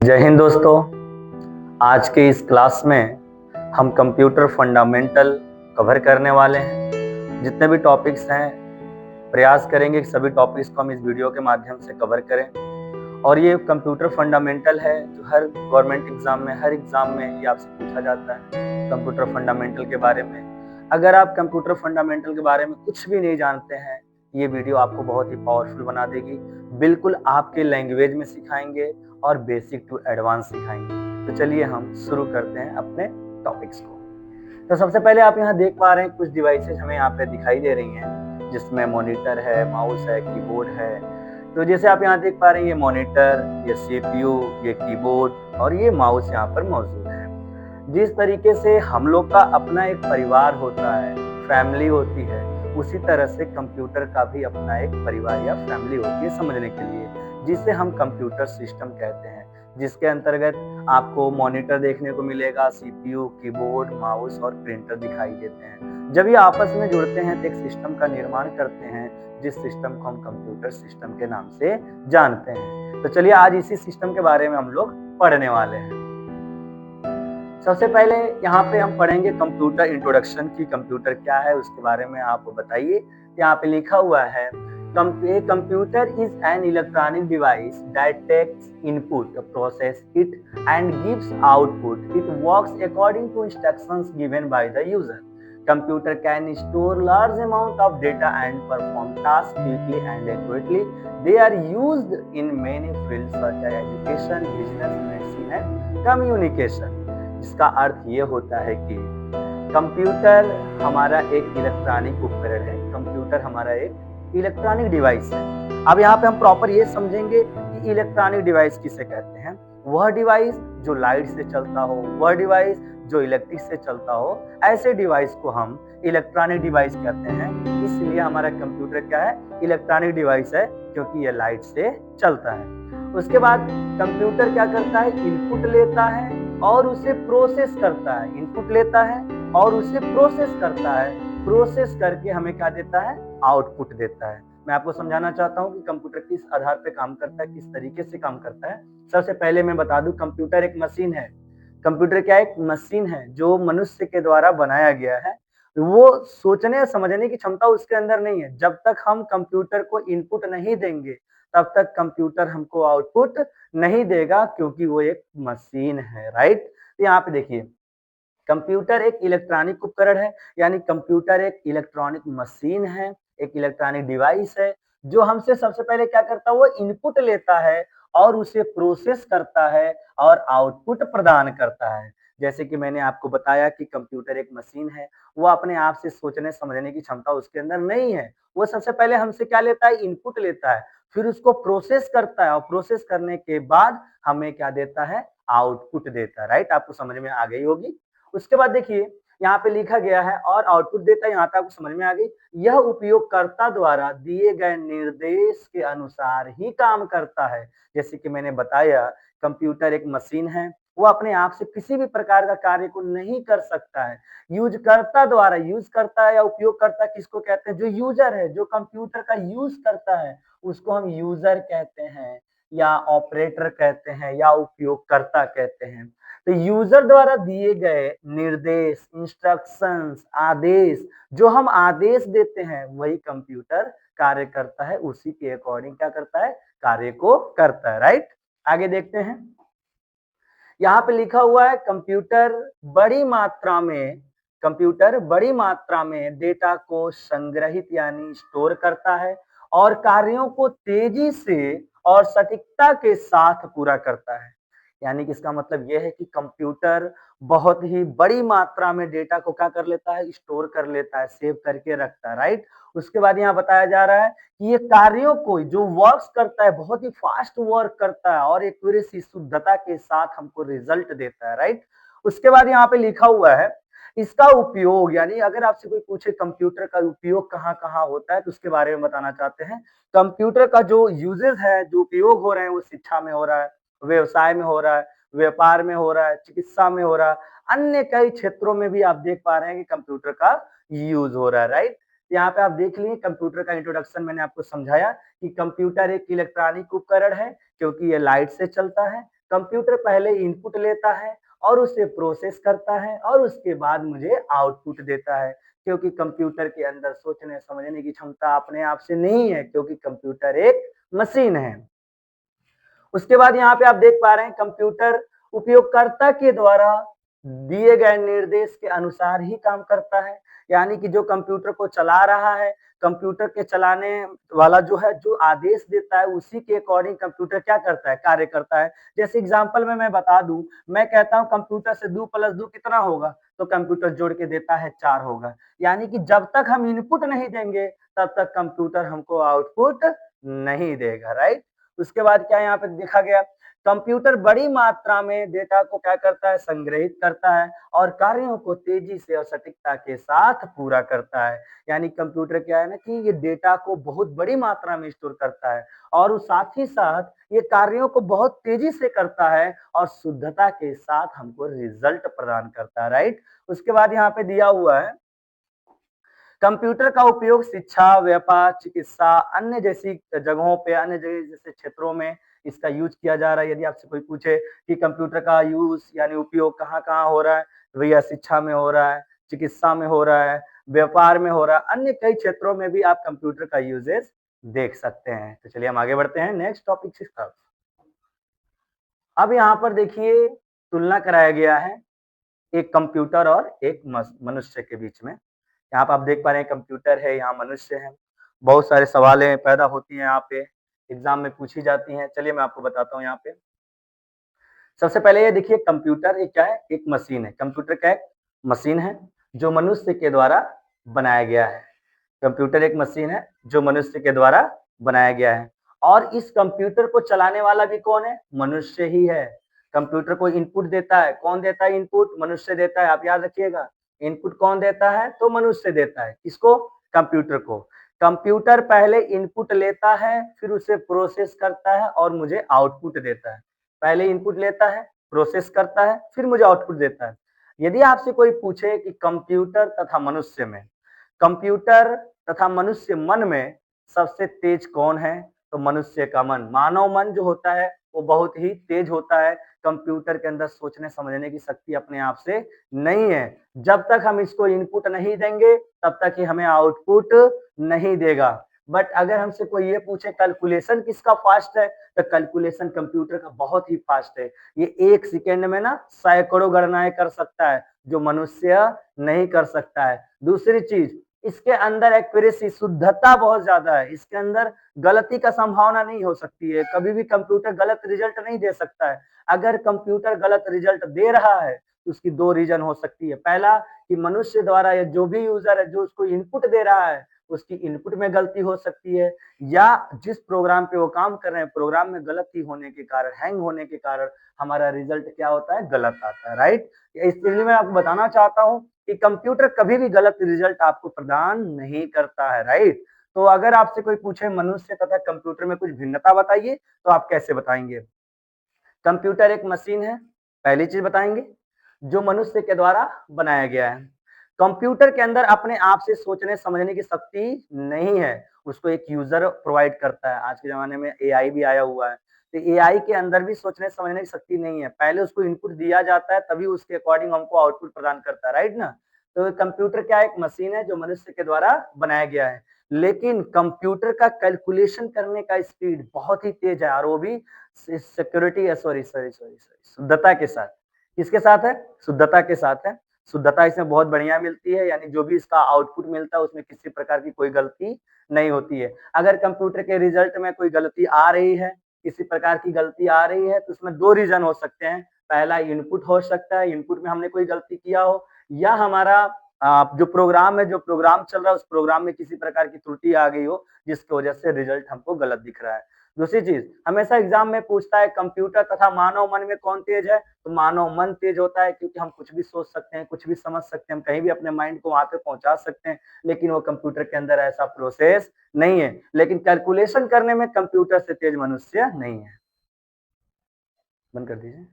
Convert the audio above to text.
जय हिंद दोस्तों। आज के इस क्लास में हम कंप्यूटर फंडामेंटल कवर करने वाले हैं। जितने भी टॉपिक्स हैं प्रयास करेंगे कि सभी टॉपिक्स को हम इस वीडियो के माध्यम से कवर करें। और ये कंप्यूटर फंडामेंटल है जो हर गवर्नमेंट एग्जाम में, हर एग्जाम में ये आपसे पूछा जाता है कंप्यूटर फंडामेंटल के बारे में। अगर आप कंप्यूटर फंडामेंटल के बारे में कुछ भी नहीं जानते हैं, ये वीडियो आपको बहुत ही पावरफुल बना देगी। बिल्कुल आपके लैंग्वेज में सिखाएंगे और बेसिक टू एडवांस सिखाएंगे। तो चलिए हम शुरू करते हैं अपने टॉपिक्स को। तो सबसे पहले आप यहाँ देख पा रहे हैं कुछ डिवाइसेस हमें यहाँ पे दिखाई दे रही हैं, जिसमें मॉनिटर है, माउस है, कीबोर्ड है। तो जैसे आप यहाँ देख पा रहे हैं, ये मॉनिटर, ये सीपीयू, ये कीबोर्ड और ये माउस यहाँ पर मौजूद है। जिस तरीके से हम लोग का अपना एक परिवार होता है, फैमिली होती है, उसी तरह से कंप्यूटर का भी अपना एक परिवार या फैमिली होती है समझने के लिए, जिसे हम कंप्यूटर सिस्टम कहते हैं। जिसके अंतर्गत आपको मॉनिटर देखने को मिलेगा, सीपीयू, कीबोर्ड, माउस और प्रिंटर दिखाई देते हैं। जब ये आपस में जुड़ते हैं तो एक सिस्टम का निर्माण करते हैं, जिस सिस्टम को हम कंप्यूटर सिस्टम के नाम से जानते हैं। तो चलिए आज इसी सिस्टम के बारे में हम लोग पढ़ने वाले हैं। सबसे पहले यहाँ पे हम पढ़ेंगे कंप्यूटर इंट्रोडक्शन की, कंप्यूटर क्या है उसके बारे में आप बताइए। यहाँ पे लिखा हुआ है, computer is an electronic device that takes input, process it and gives output. It works according to instructions given by the user. Computer can store large amount of data and perform tasks quickly and accurately. They are used in many fields such as education, business, medicine and communication. इसका अर्थ ये होता है कि computer हमारा एक electronic उपकरण है, computer हमारा एक इलेक्ट्रॉनिक डिवाइस है। अब यहाँ पे हम प्रॉपर ये समझेंगे कि इलेक्ट्रॉनिक डिवाइस किसे कहते हैं। वह डिवाइस जो लाइट से चलता हो, वह डिवाइस जो इलेक्ट्रिक से चलता हो, ऐसे डिवाइस को हम इलेक्ट्रॉनिक डिवाइस कहते हैं। इसलिए हमारा कंप्यूटर क्या है, इलेक्ट्रॉनिक डिवाइस है, क्योंकि ये लाइट से चलता है। उसके बाद कंप्यूटर क्या करता है, इनपुट लेता है और उसे प्रोसेस करता है। इनपुट लेता है और उसे प्रोसेस करता है, प्रोसेस करके हमें क्या देता है, आउटपुट देता है। मैं आपको समझाना चाहता हूँ कि कंप्यूटर किस आधार पे काम करता है, किस तरीके से काम करता है। सबसे पहले मैं बता दूं, कंप्यूटर एक मशीन है। कंप्यूटर क्या है, एक मशीन है जो मनुष्य के द्वारा बनाया गया है। वो सोचने समझने की क्षमता उसके अंदर नहीं है। जब तक हम कंप्यूटर को इनपुट नहीं देंगे तब तक कंप्यूटर हमको आउटपुट नहीं देगा, क्योंकि वो एक मशीन है, राइट। तो यहाँ पे देखिए, कंप्यूटर एक इलेक्ट्रॉनिक उपकरण है, यानी कंप्यूटर एक इलेक्ट्रॉनिक मशीन है, एक इलेक्ट्रॉनिक डिवाइस है, जो हमसे सबसे पहले क्या करता है, वो इनपुट लेता है और उसे प्रोसेस करता है और आउटपुट प्रदान करता है। जैसे कि मैंने आपको बताया कि कंप्यूटर एक मशीन है, वो अपने आप से सोचने समझने की क्षमता उसके अंदर नहीं है। वो सबसे पहले हमसे क्या लेता है, इनपुट लेता है, फिर उसको प्रोसेस करता है और प्रोसेस करने के बाद हमें क्या देता है, आउटपुट देता है, राइट। आपको समझ में आ गई होगी। उसके बाद देखिए, यहाँ पे लिखा गया है और आउटपुट देता है, यहाँ तक आपको समझ में आ गई। यह उपयोगकर्ता द्वारा दिए गए निर्देश के अनुसार ही काम करता है। जैसे कि मैंने बताया, कंप्यूटर एक मशीन है, वो अपने आप से किसी भी प्रकार का कार्य को नहीं कर सकता है। यूजकर्ता द्वारा, यूज करता है या उपयोगकर्ता किसको कहते हैं, जो यूजर है, जो कंप्यूटर का यूज करता है, उसको हम यूजर कहते हैं या ऑपरेटर कहते हैं या उपयोगकर्ता कहते हैं। तो यूजर द्वारा दिए गए निर्देश, इंस्ट्रक्शंस, आदेश, जो हम आदेश देते हैं वही कंप्यूटर कार्य करता है, उसी के अकॉर्डिंग क्या करता है, कार्य को करता है, राइट। आगे देखते हैं, यहाँ पे लिखा हुआ है, कंप्यूटर बड़ी मात्रा में डेटा को संग्रहित यानी स्टोर करता है और कार्यों को तेजी से और सटीकता के साथ पूरा करता है। यानी कि इसका मतलब यह है कि कंप्यूटर बहुत ही बड़ी मात्रा में डेटा को क्या कर लेता है, स्टोर कर लेता है, सेव करके रखता है, राइट। उसके बाद यहाँ बताया जा रहा है कि ये कार्यों को जो वर्क करता है, बहुत ही फास्ट वर्क करता है और एक्यूरेसी, शुद्धता के साथ हमको रिजल्ट देता है, राइट। उसके बाद यहाँ पे लिखा हुआ है, इसका उपयोग, यानी अगर आपसे कोई पूछे कंप्यूटर का उपयोग कहाँ कहाँ होता है तो उसके बारे में बताना चाहते हैं। कंप्यूटर का जो यूजेस है, जो उपयोग हो रहे हैं, वो शिक्षा में हो रहा है, व्यवसाय में हो रहा है, व्यापार में हो रहा है, चिकित्सा में हो रहा है, अन्य कई क्षेत्रों में भी आप देख पा रहे हैं कि कंप्यूटर का यूज हो रहा है, राइट। यहाँ पे आप देख लिए कंप्यूटर का इंट्रोडक्शन मैंने आपको समझाया कि कंप्यूटर एक इलेक्ट्रॉनिक उपकरण है, क्योंकि ये लाइट से चलता है, कंप्यूटर पहले इनपुट लेता है और उसे प्रोसेस करता है और उसके बाद मुझे आउटपुट देता है, क्योंकि कंप्यूटर के अंदर सोचने समझने की क्षमता अपने आप से नहीं है, क्योंकि कंप्यूटर एक मशीन है। उसके बाद यहाँ पे आप देख पा रहे हैं कंप्यूटर उपयोगकर्ता के द्वारा दिए गए निर्देश के अनुसार ही काम करता है। यानी कि जो कंप्यूटर को चला रहा है, कंप्यूटर के चलाने वाला जो है, जो आदेश देता है उसी के अकॉर्डिंग कंप्यूटर क्या करता है, कार्य करता है। जैसे एग्जांपल में मैं बता दूं, मैं कहता हूं कंप्यूटर से 2 + 2 कितना होगा, तो कंप्यूटर जोड़ के देता है 4 होगा। यानी कि जब तक हम इनपुट नहीं देंगे तब तक कंप्यूटर हमको आउटपुट नहीं देगा, राइट। उसके बाद क्या यहाँ पे देखा गया, कंप्यूटर बड़ी मात्रा में डेटा को क्या करता है, संग्रहित करता है और कार्यों को तेजी से और सटीकता के साथ पूरा करता है। यानी कंप्यूटर क्या है ना कि ये डेटा को बहुत बड़ी मात्रा में स्टोर करता है और साथ ही साथ ये कार्यों को बहुत तेजी से करता है और शुद्धता के साथ हमको रिजल्ट प्रदान करता है, राइट। उसके बाद यहाँ पे दिया हुआ है, कंप्यूटर का उपयोग शिक्षा, व्यापार, चिकित्सा, अन्य जैसी जगहों पे, अन्य जगह जैसे क्षेत्रों में इसका यूज किया जा रहा है। यदि आपसे कोई पूछे कि कंप्यूटर का यूज यानी उपयोग कहाँ-कहाँ हो रहा है, तो भैया शिक्षा में हो रहा है, चिकित्सा में हो रहा है, व्यापार में हो रहा है, अन्य कई क्षेत्रों में भी आप कंप्यूटर का यूजेस देख सकते हैं। तो चलिए हम आगे बढ़ते हैं नेक्स्ट टॉपिक की तरफ। अब यहाँ पर देखिए तुलना कराया गया है एक कंप्यूटर और एक मनुष्य के बीच में। यहाँ पे आप देख पा रहे हैं कंप्यूटर है, यहाँ मनुष्य है। बहुत सारे सवालें पैदा होती हैं यहाँ पे, एग्जाम में पूछी जाती हैं। चलिए मैं आपको बताता हूँ यहाँ पे। सबसे पहले ये देखिए कंप्यूटर एक क्या है, एक मशीन है। कंप्यूटर क्या है, मशीन है जो मनुष्य के द्वारा बनाया गया है। कंप्यूटर एक मशीन है जो मनुष्य के द्वारा बनाया गया है और इस कंप्यूटर को चलाने वाला भी कौन है, मनुष्य ही है। कंप्यूटर को इनपुट देता है, कौन देता है इनपुट, मनुष्य देता है। आप याद रखिएगा, इनपुट कौन देता है, तो मनुष्य देता है। किसको, कंप्यूटर को। कंप्यूटर पहले इनपुट लेता है, फिर उसे प्रोसेस करता है और मुझे आउटपुट देता है। पहले इनपुट लेता है, प्रोसेस करता है, फिर मुझे आउटपुट देता है। यदि आपसे कोई पूछे कि कंप्यूटर तथा मनुष्य में, कंप्यूटर तथा मनुष्य मन में सबसे तेज कौन है, तो मनुष्य का मन, मानव मन जो होता है वो बहुत ही तेज होता है। कंप्यूटर के अंदर सोचने समझने की शक्ति अपने आप से नहीं है। जब तक हम इसको इनपुट नहीं देंगे तब तक ये हमें आउटपुट नहीं देगा। बट अगर हमसे कोई ये पूछे कैलकुलेशन किसका फास्ट है, तो कैलकुलेशन कंप्यूटर का बहुत ही फास्ट है। ये 1 सेकंड में ना सैकड़ों गणनाएं कर सकता है, जो मनुष्य नहीं कर सकता है। दूसरी चीज, इसके अंदर एक्यूरेसी, शुद्धता बहुत ज्यादा है। इसके अंदर गलती का संभावना नहीं हो सकती है, कभी भी कंप्यूटर गलत रिजल्ट नहीं दे सकता है। अगर कंप्यूटर गलत रिजल्ट दे रहा है तो उसकी 2 रीजन हो सकती है। पहला कि मनुष्य द्वारा या जो भी यूजर है जो उसको इनपुट दे रहा है उसकी इनपुट में गलती हो सकती है, या जिस प्रोग्राम पे वो काम कर रहे हैं प्रोग्राम में गलती होने के कारण, हैंग होने के कारण हमारा रिजल्ट क्या होता है, गलत आता है, राइट। इसलिए मैं आपको बताना चाहता हूँ कि कंप्यूटर कभी भी गलत रिजल्ट आपको प्रदान नहीं करता है, राइट। तो अगर आपसे कोई पूछे मनुष्य तथा कंप्यूटर में कुछ भिन्नता बताइए, तो आप कैसे बताएंगे। कंप्यूटर एक मशीन है, पहली चीज बताएंगे, जो मनुष्य के द्वारा बनाया गया है। कंप्यूटर के अंदर अपने आप से सोचने समझने की शक्ति नहीं है, उसको एक यूजर प्रोवाइड करता है। आज के जमाने में एआई भी आया हुआ है, तो एआई के अंदर भी सोचने समझने की शक्ति नहीं है। पहले उसको इनपुट दिया जाता है तभी उसके अकॉर्डिंग हमको आउटपुट प्रदान करता है, राइट ना। तो कंप्यूटर क्या है, एक मशीन है जो मनुष्य के द्वारा बनाया गया है। लेकिन कंप्यूटर का कैलकुलेशन करने का स्पीड बहुत ही तेज है और वो भी सिक्योरिटी, सॉरी शुद्धता के साथ। किसके साथ है, शुद्धता के साथ है। शुद्धता इसमें बहुत बढ़िया मिलती है, यानी जो भी इसका आउटपुट मिलता है उसमें किसी प्रकार की कोई गलती नहीं होती है। अगर कंप्यूटर के रिजल्ट में कोई गलती आ रही है, किसी प्रकार की गलती आ रही है, तो उसमें 2 रीजन हो सकते हैं। पहला इनपुट हो सकता है, इनपुट में हमने कोई गलती किया हो, या हमारा जो प्रोग्राम है, जो प्रोग्राम चल रहा है उस प्रोग्राम में किसी प्रकार की त्रुटि आ गई हो जिसकी वजह से रिजल्ट हमको गलत दिख रहा है। दूसरी चीज, हमेशा एग्जाम में पूछता है कंप्यूटर तथा मानव मन में कौन तेज है, तो मानव मन तेज होता है, क्योंकि हम कुछ भी सोच सकते हैं, कुछ भी समझ सकते हैं, हम कहीं भी अपने माइंड को वहां पे पहुंचा सकते हैं। लेकिन वो कंप्यूटर के अंदर ऐसा प्रोसेस नहीं है। लेकिन कैलकुलेशन करने में कंप्यूटर से तेज मनुष्य नहीं है। बंद कर दीजिए।